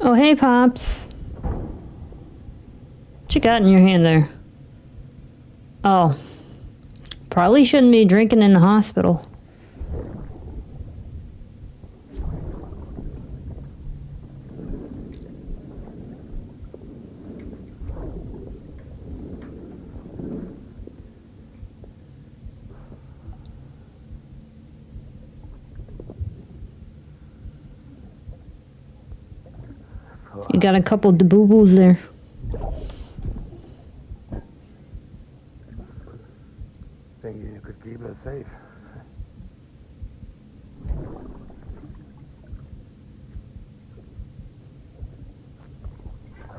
Oh, hey, Pops. What you got in your hand there? Oh. Probably shouldn't be drinking in the hospital. You got a couple of boo-boos there. Think you could keep us safe.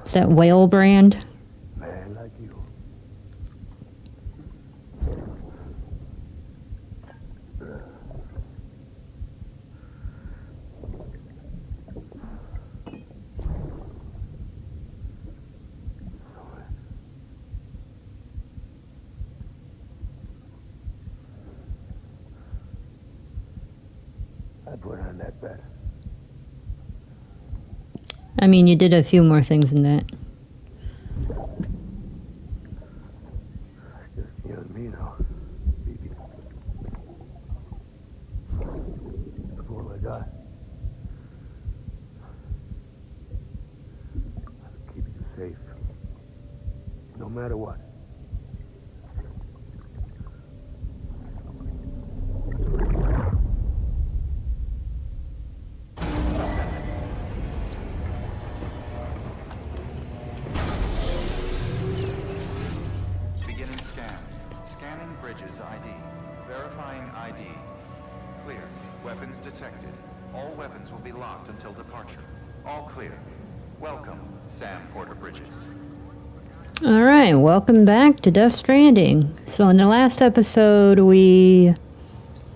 Is that whale brand? Man like you. I put on that bet. I mean, you did a few more things than that. Just you and me now, baby. Before I die, I'll keep you safe. No matter what. Beginning scan. Scanning bridges ID. Verifying ID. Clear. Weapons detected. All weapons will be locked until departure. All clear. Welcome, Sam Porter Bridges. Alright, welcome back to Death Stranding. So in the last episode, we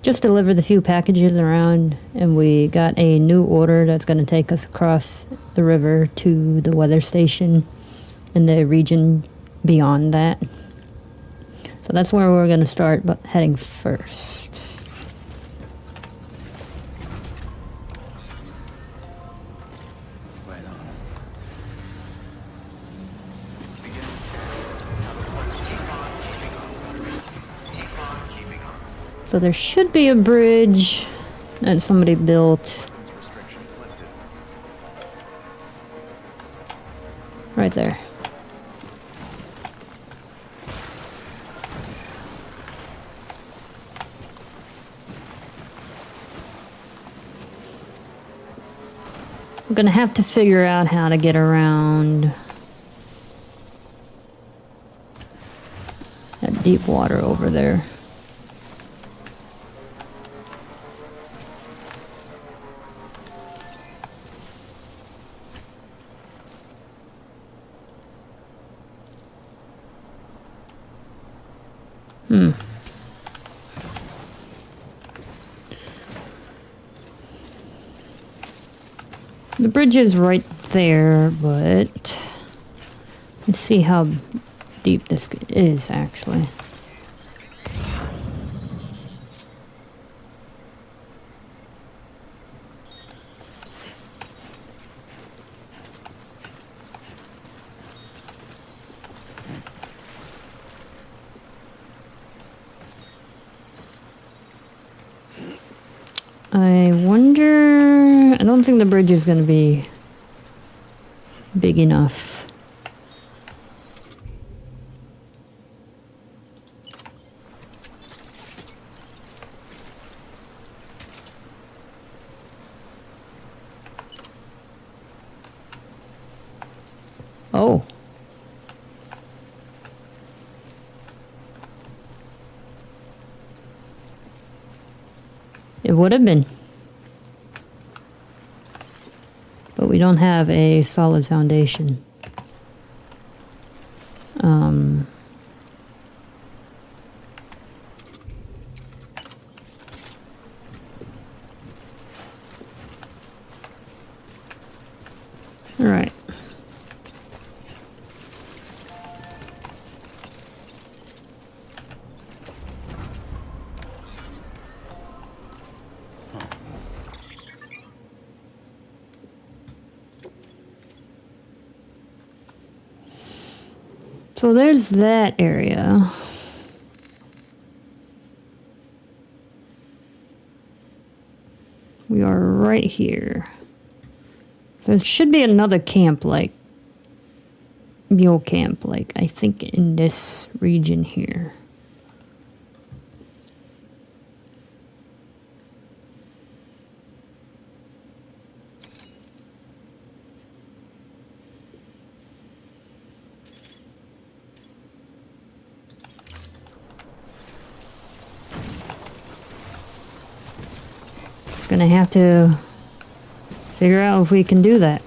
just delivered a few packages around, and we got a new order that's going to take us across the river to the weather station in the region beyond that. So that's where we're going to start, but heading first. Right on. So there should be a bridge that somebody built Restrictions lifted. right there. We're gonna have to figure out how to get around that deep water over there. The bridge is right there, but let's see how deep this is actually. I wonder... I don't think the bridge is going to be big enough. Oh. It would have been. But we don't have a solid foundation. All right. So there's that area. We are right here. There should be another camp, like mule camp, like I think in this region here. Gonna have to figure out if we can do that.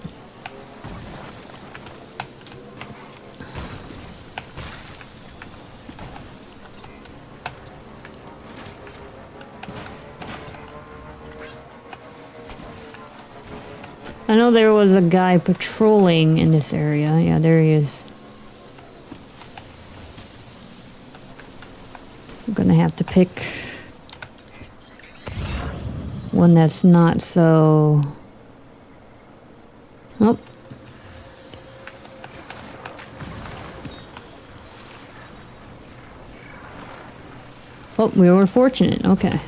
I know there was a guy patrolling in this area. Yeah, there he is. I'm gonna have to pick one that's not so... Oh. Oh, we were fortunate. Okay.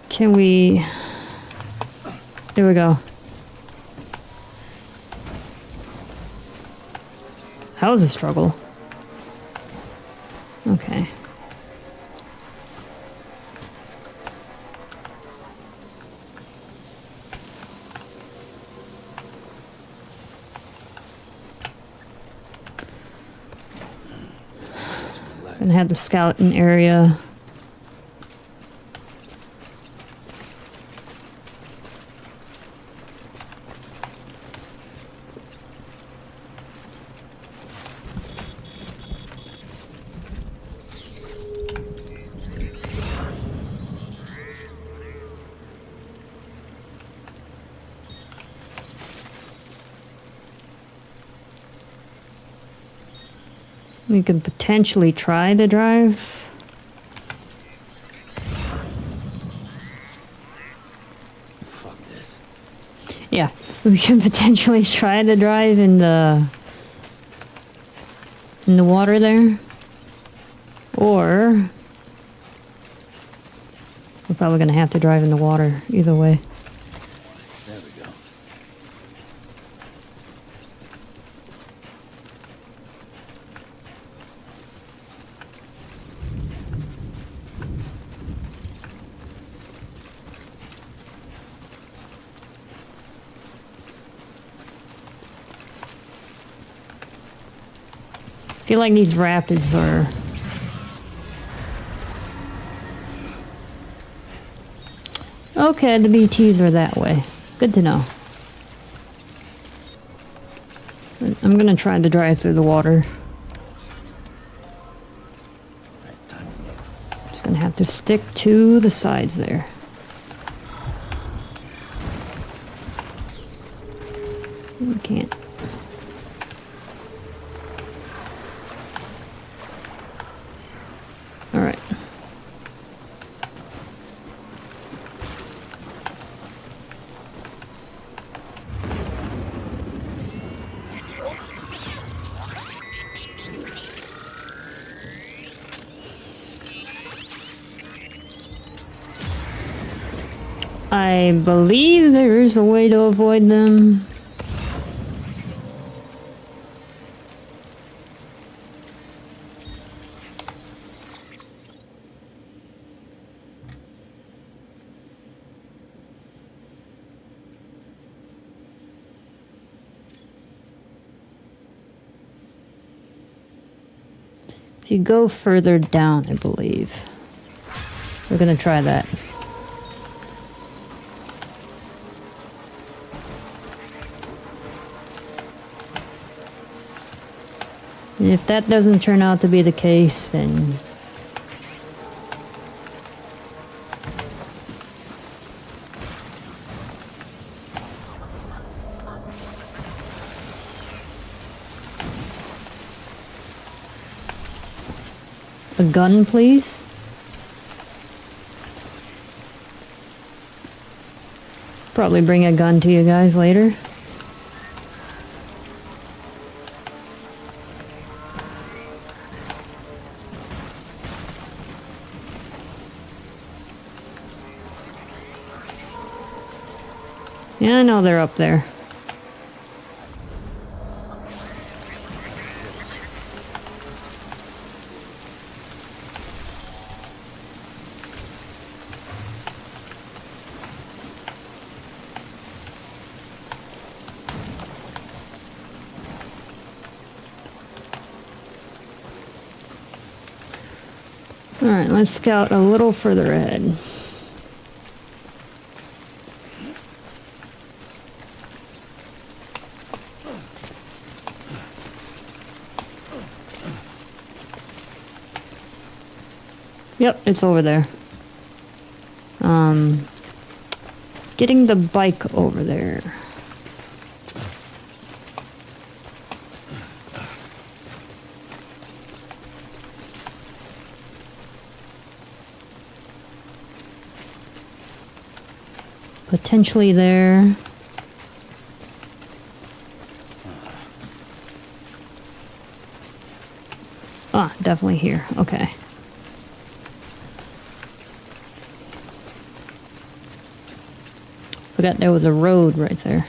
Can we... There we go. That was a struggle. Okay. Gonna have the scouting area. We could potentially try to drive. Fuck this. Yeah, we can potentially try to drive in the water there. Or we're probably gonna have to drive in the water either way. There we go. I feel like these rapids are... Okay, the BTs are that way. Good to know. I'm gonna try to drive through the water. Just gonna have to stick to the sides there. We can't. All right. I believe there is a way to avoid them. If you go further down, I believe. We're gonna try that. And if that doesn't turn out to be the case, then gun, please? Probably bring a gun to you guys later. Yeah, I know they're up there. Alright, let's scout a little further ahead. Yep, it's over there. Getting the bike over there. Potentially there. Ah, definitely here. Okay. Forgot there was a road right there.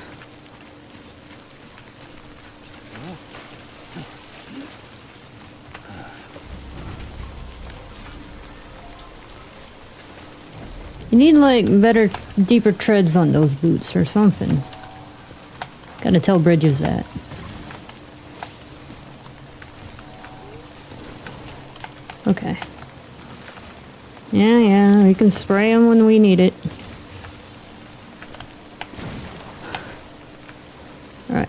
You need like better, deeper treads on those boots or something. Gotta tell Bridges that. Okay. Yeah, we can spray them when we need it. Alright.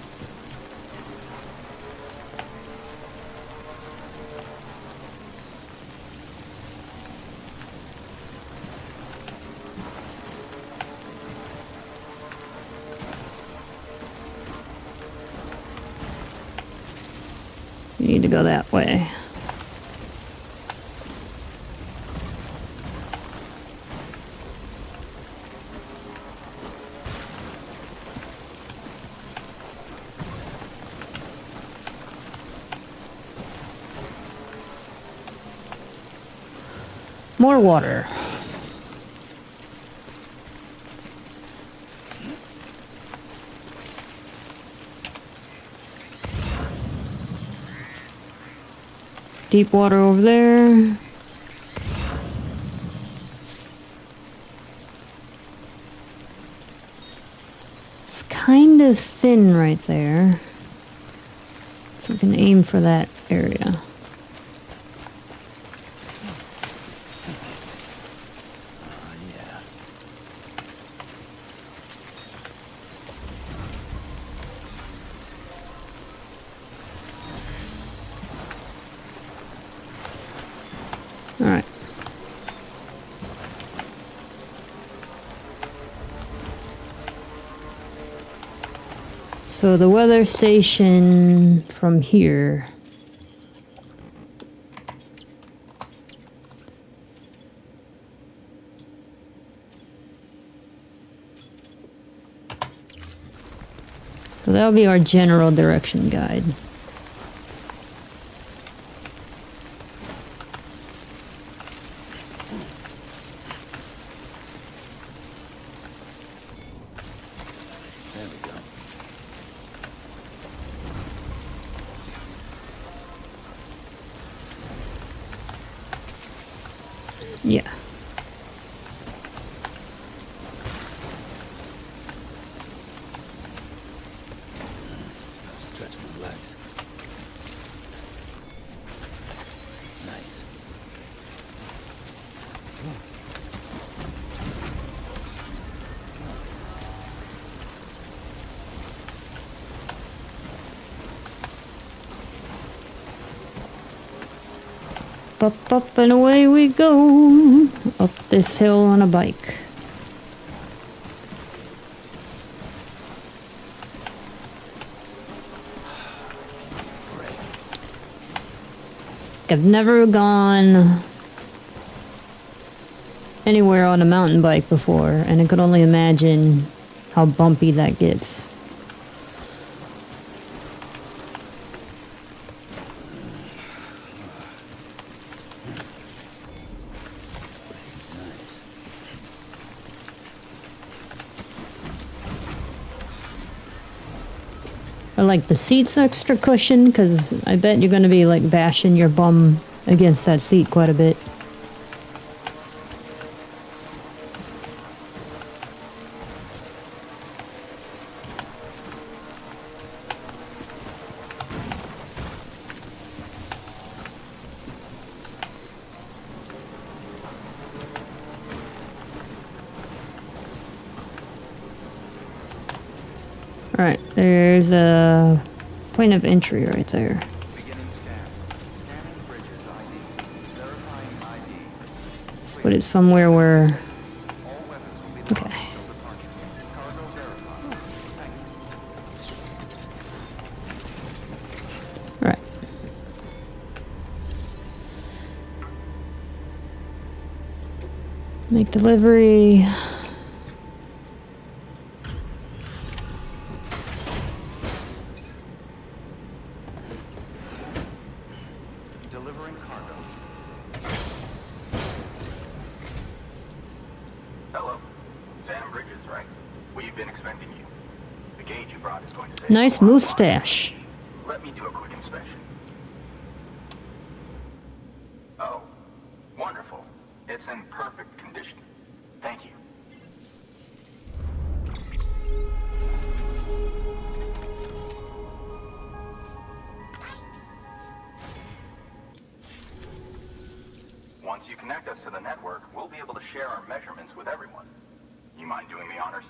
You need to go that way. More water. Deep water over there. It's kind of thin right there. So we can aim for that area. Alright. So the weather station from here. So that'll be our general direction guide. Yeah. Stretch my legs. Nice. Up, and away we go. Up this hill on a bike. Like, I've never gone anywhere on a mountain bike before, and I could only imagine how bumpy that gets. I like the seat's extra cushion, because I bet you're going to be like bashing your bum against that seat quite a bit. Alright, there's a point of entry right there. Beginning scan. Scanning bridges ID. Verifying ID. Let's put it somewhere where... All weapons will be locked Okay. until departure. Cargo verified. Thank you. Alright. Make delivery. Delivering cargo. Hello. Sam Bridges, right? We've been expecting you. The gauge you brought is going to say... Nice mustache. Let me do a quick inspection. Oh. Wonderful. It's in perfect condition. Thank you. Once you connect us to the network, we'll be able to share our measurements with everyone. You mind doing the honors?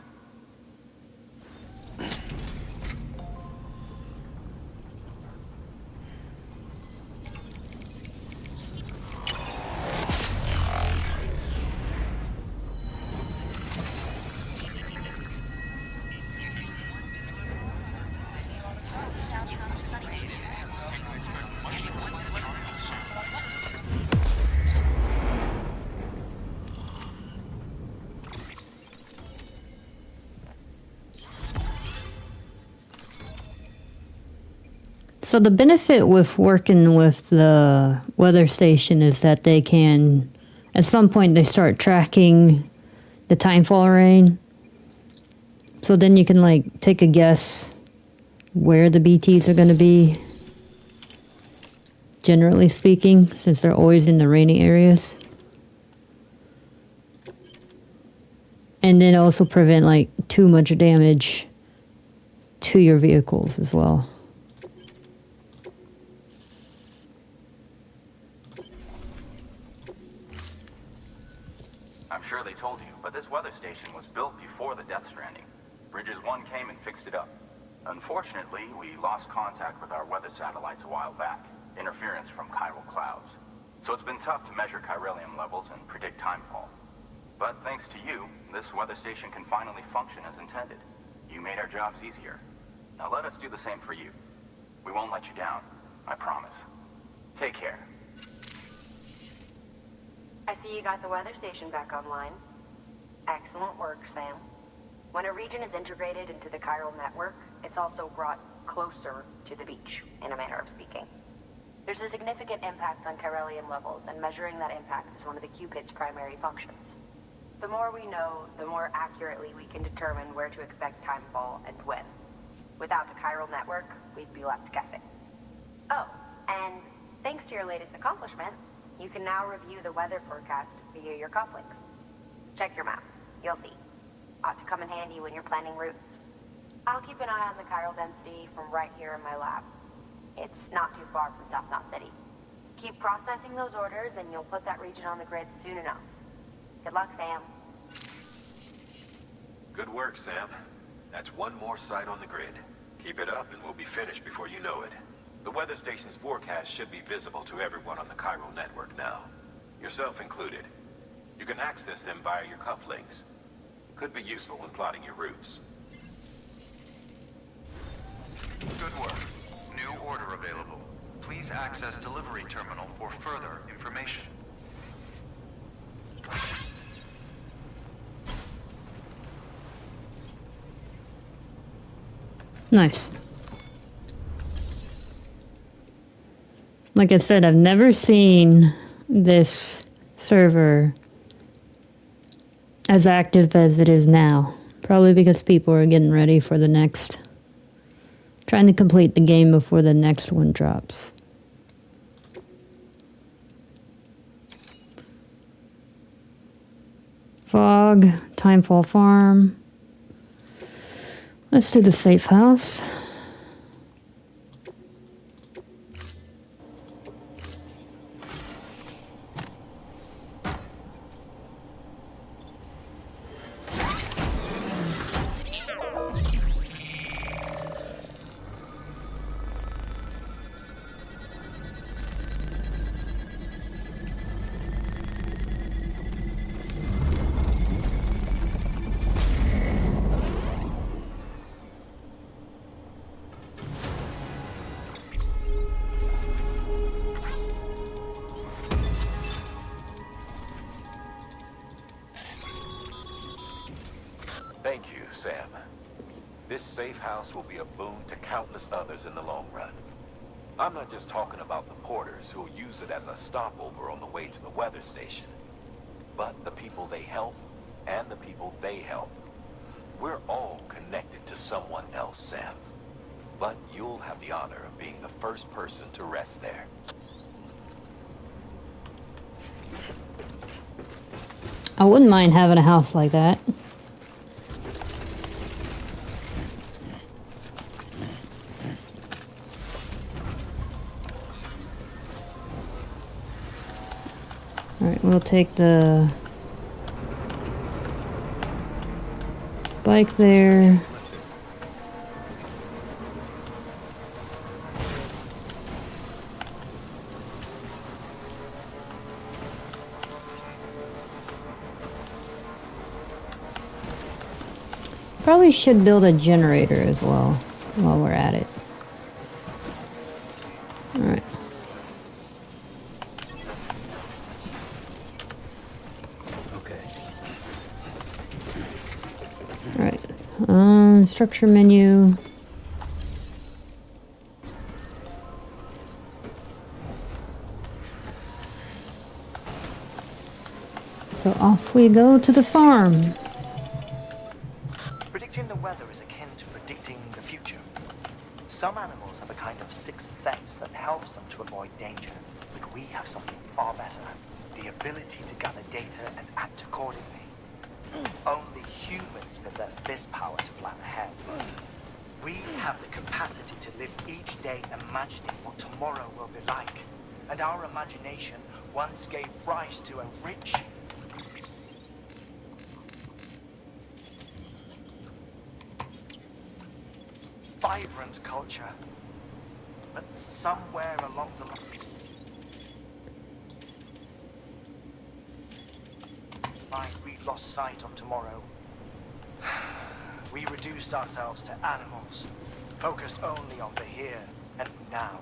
So the benefit with working with the weather station is that they can, at some point they start tracking the timefall rain. So then you can like take a guess where the BTs are going to be, generally speaking, since they're always in the rainy areas. And then also prevent like too much damage to your vehicles as well. I'm sure they told you, but this weather station was built before the Death Stranding. Bridges 1 came and fixed it up. Unfortunately, we lost contact with our weather satellites a while back. Interference from chiral clouds. So it's been tough to measure chiralium levels and predict timefall. But thanks to you, this weather station can finally function as intended. You made our jobs easier. Now let us do the same for you. We won't let you down, I promise. Take care. I see you got the weather station back online. Excellent work, Sam. When a region is integrated into the chiral network, it's also brought closer to the beach, in a manner of speaking. There's a significant impact on chiralium levels, and measuring that impact is one of the Cupid's primary functions. The more we know, the more accurately we can determine where to expect timefall and when. Without the chiral network, we'd be left guessing. Oh, and thanks to your latest accomplishment, you can now review the weather forecast via your cufflinks. Check your map. You'll see. Ought to come in handy when you're planning routes. I'll keep an eye on the chiral density from right here in my lab. It's not too far from South Knot City. Keep processing those orders and you'll put that region on the grid soon enough. Good luck, Sam. Good work, Sam. That's one more site on the grid. Keep it up and we'll be finished before you know it. The weather station's forecast should be visible to everyone on the chiral network now, yourself included. You can access them via your cufflinks. Could be useful when plotting your routes. Good work. New order available. Please access delivery terminal for further information. Nice. Like I said, I've never seen this server as active as it is now. Probably because people are getting ready for the next... trying to complete the game before the next one drops. Fog, Timefall Farm. Let's do the safe house. Thank you, Sam. This safe house will be a boon to countless others in the long run. I'm not just talking about the porters who'll use it as a stopover on the way to the weather station, but the people they help and the people they help. We're all connected to someone else, Sam. But you'll have the honor of being the first person to rest there. I wouldn't mind having a house like that. Alright, we'll take the bike there. Probably should build a generator as well while we're at it. Alright. Alright. Structure menu. So off we go to the farm. Predicting the weather is akin to predicting the future. Some animals have a kind of sixth sense that helps them to avoid danger, but we have something far better. The ability to gather data and act accordingly. Only humans possess this power to plan ahead. We have the capacity to live each day imagining what tomorrow will be like. And our imagination once gave rise to a rich, vibrant culture. But somewhere along the line, we lost sight of tomorrow. We reduced ourselves to animals, focused only on the here and now.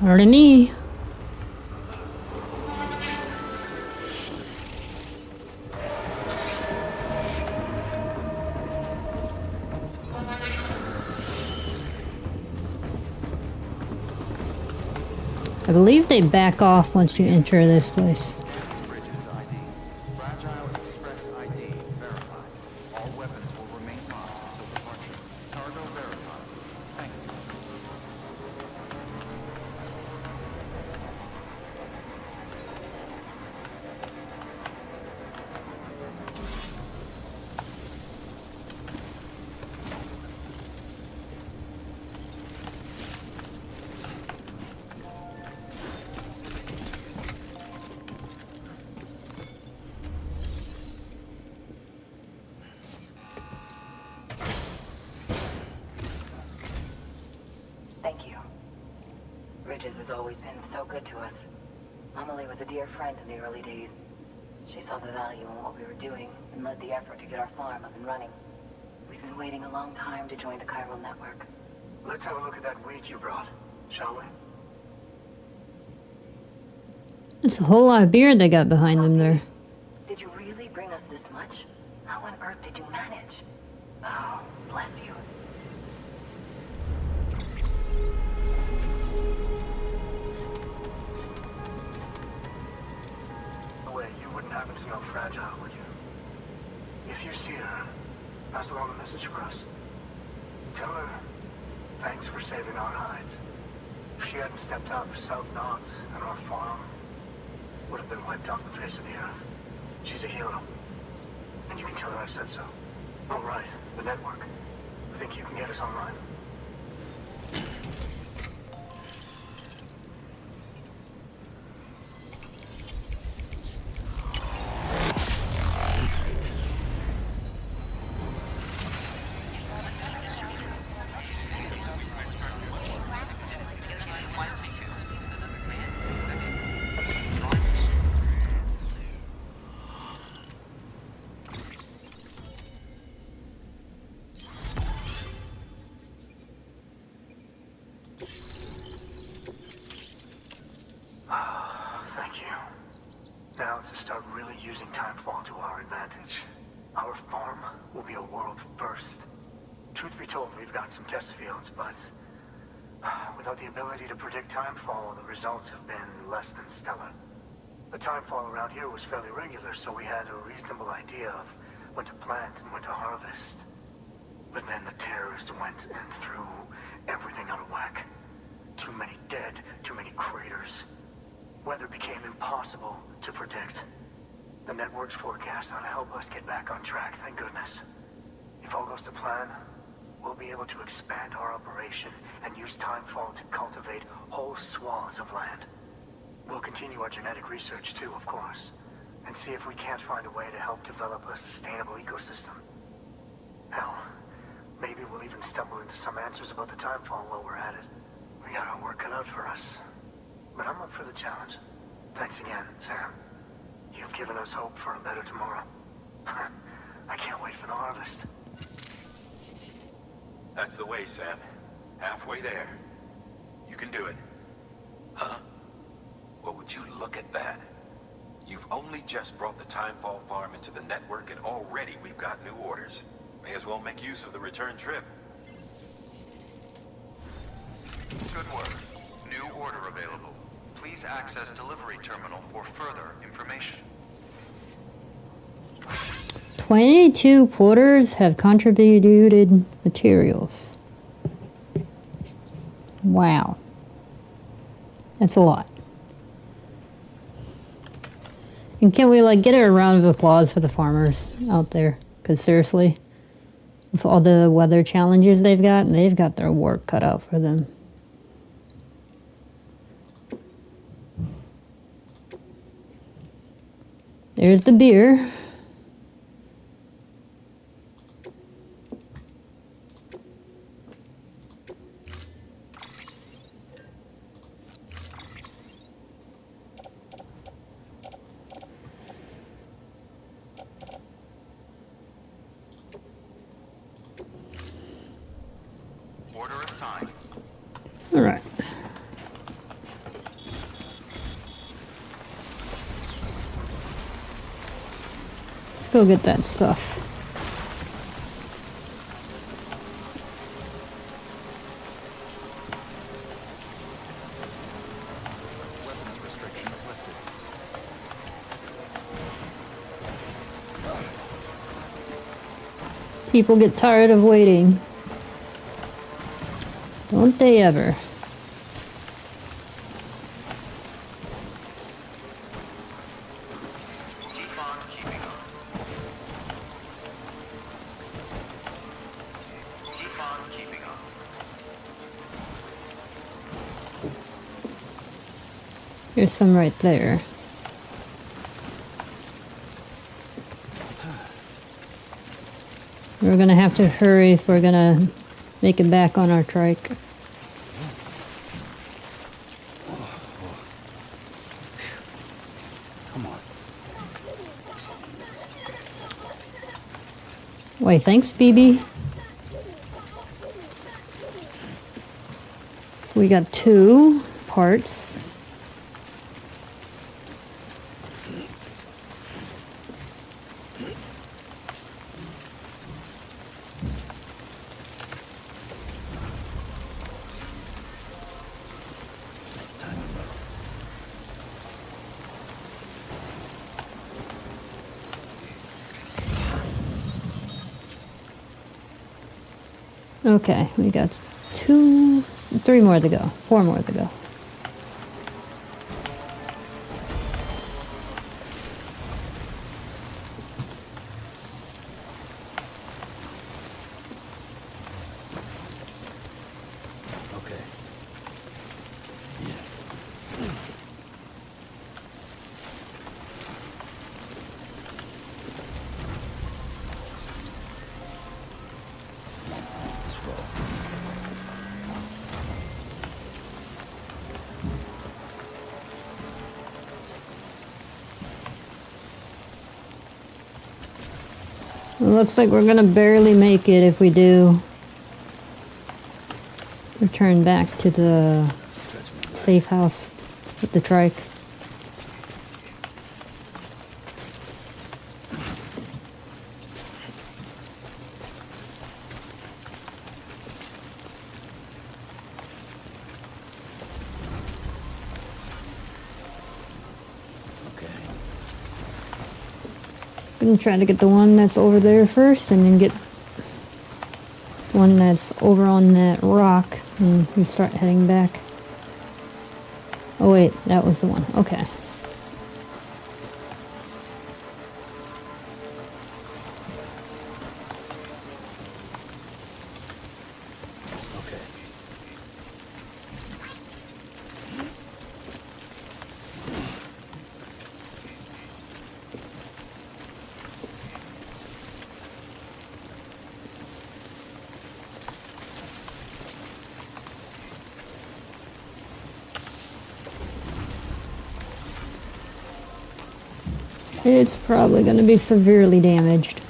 Pardon me. I believe they back off once you enter this place. Bridges ID. Fragile Express ID verified. All weapons will remain locked until departure. Cargo verified. Thank you. Thank you. Bridges has always been so good to us. Amelie was a dear friend in the early days. She saw the value in what we were doing and led the effort to get our farm up and running. We've been waiting a long time to join the chiral network. Let's have a look at that wheat you brought, shall we? It's a whole lot of beard they got behind them there. Did you really bring us this much? How on earth did you manage? Oh, bless you. Wait, you wouldn't happen to know Fragile, would you? If you see her, pass along a message for us. Tell her, thanks for saving our hides. If she hadn't stepped up, South Knots and our farm would have been wiped off the face of the earth. She's a hero. And you can tell her I said so. All right, the network. Think you can get us online? Thank you. Now to start really using timefall to our advantage. Our farm will be a world first. Truth be told, we've got some test fields, but without the ability to predict timefall, the results have been less than stellar. The timefall around here was fairly regular, so we had a reasonable idea of when to plant and when to harvest. But then the terrorists went and threw everything out of whack. Too many dead, too many craters. Weather became impossible to predict. The network's forecast ought to help us get back on track, thank goodness. If all goes to plan, we'll be able to expand our operation and use timefall to cultivate whole swaths of land. We'll continue our genetic research too, of course, and see if we can't find a way to help develop a sustainable ecosystem. Hell, maybe we'll even stumble into some answers about the timefall while we're at it. We got our work cut out for us. But I'm up for the challenge. Thanks again, Sam. You've given us hope for a better tomorrow. I can't wait for the harvest. That's the way, Sam. Halfway there. You can do it. Huh? Well, would you look at that? You've only just brought the Timefall farm into the network and already we've got new orders. May as well make use of the return trip. Good work. New order available. Please access delivery terminal for further information. 22 porters have contributed materials. Wow. That's a lot. And can we like get a round of applause for the farmers out there? Because seriously, with all the weather challenges they've got their work cut out for them. There's the beer. Order assigned. All right. Let's go get that stuff. Weapons restrictions lifted. People get tired of waiting. Don't they ever? Keep on keeping on. Keep on keeping on. There's some right there. We're gonna have to hurry if we're gonna make it back on our trike. Come on. Wait, thanks, BB. So we got 2 parts. Okay, we got 3 more to go. 4 more to go. Okay. Let's roll. It looks like we're gonna barely make it if we do return back to the Stretch my legs. safe house with the trike. Okay. Gonna try to get the one that's over there first and then get one that's over on that rock and we start heading back. Oh wait, that was the one. Okay. Okay. It's probably gonna be severely damaged.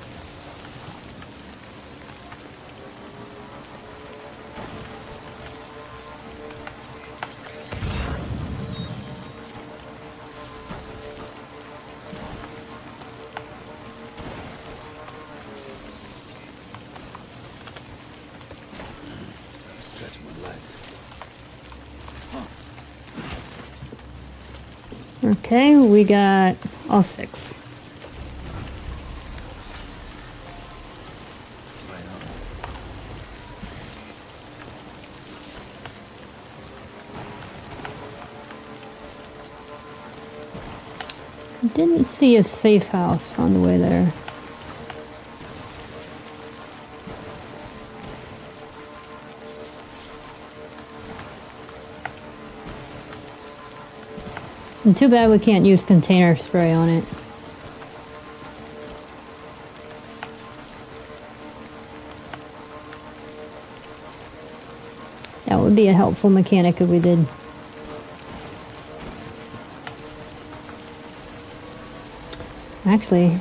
Stretch my legs. Okay, we got all 6. Right on. Didn't see a safe house on the way there. And too bad we can't use container spray on it. That would be a helpful mechanic if we did. Actually,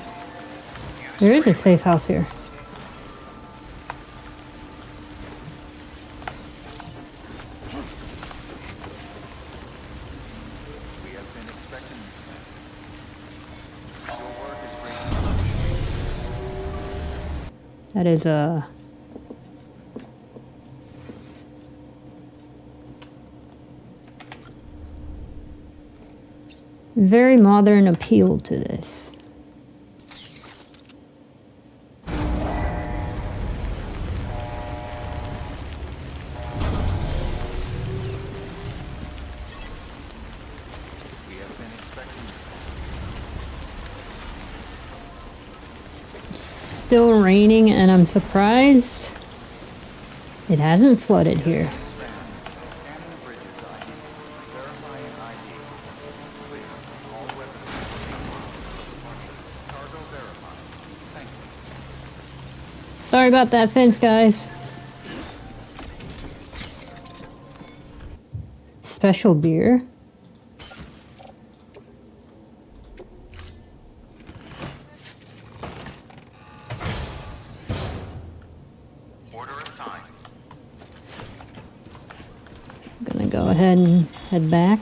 there is a safe house here. We have been expecting you, Sam. Your work is great. That is a very modern appeal to this. We have been expecting this. Still raining, and I'm surprised it hasn't flooded here. Scanning bridges ID. Verifying ID. Clear. All weapons will be locked until departure. Cargo verified. Thank you. Sorry about that fence, guys. Special beer. Order assigned. I'm gonna go ahead and head back.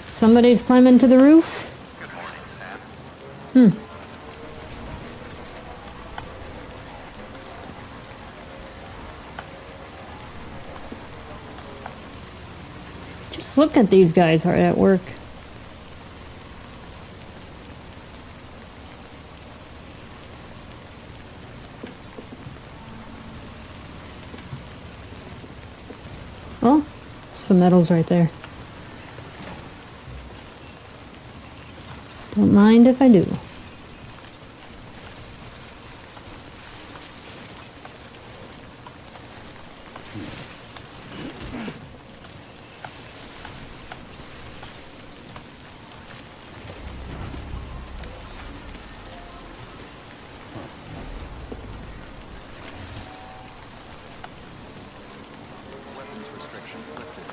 Somebody's climbing to the roof. Good morning, Sam. Just look at these guys hard at work. Oh, some metals right there. Don't mind if I do. Weapons restrictions lifted.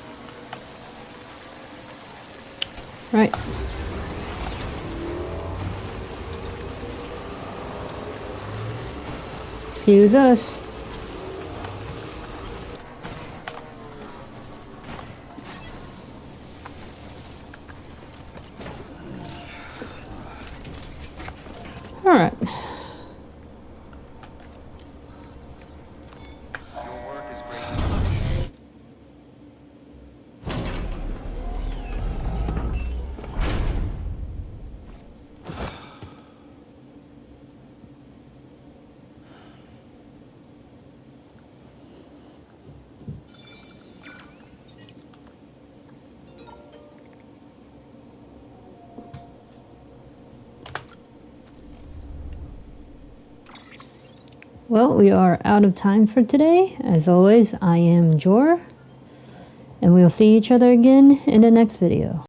Right. Excuse us. All right. Your work is greatly appreciated. Well, we are out of time for today. As always, I am JOHR, and we'll see each other again in the next video.